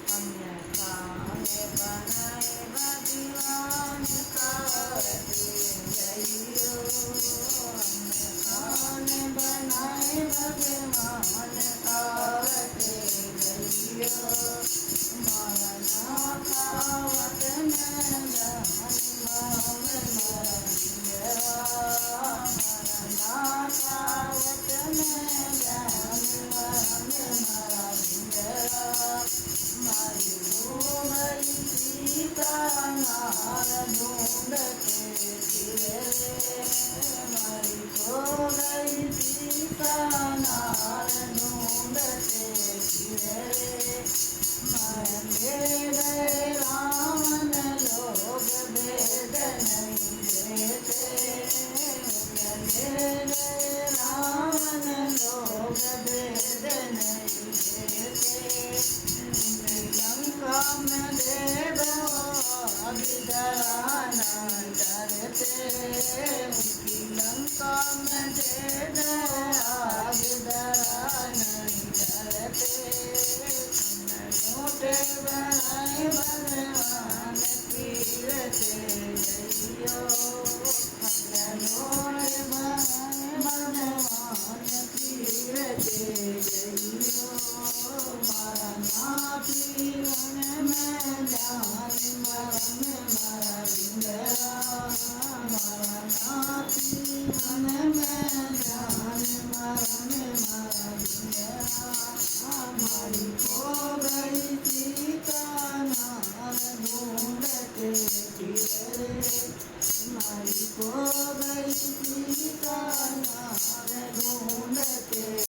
हमने खाने बनाए भगवान खाते गइयो। हमने खाने बनाए भगवान खाते गइयो। मारा ना खावत न जान माम मरिया। मारा ना खावत न जान माम मरिया। मारी हो गई सीता नार ढूंढते फिरे। मारी हो गई सीता नार ढूंढते फिरे। मारे गए रावण लोग भेद नहीं देते। मारे गए रावण लोग भेद नहीं देते। लंका में देव अभिधराना डरते। उनकी लंका में देव अभिधराना डरते। मोटे बनाए भगवान पीरते गइयो। हमने मोटे बनाए भगवान पीरते गइयो। मारा ना पीवन में जान मरम मारा बिंदरा। मारा ना पीवन में जान मरम मारा बिंदरा। हमारी खो गई सीता नार ढूंढते फिरे। हमारी खो गई सीता नार ढूंढते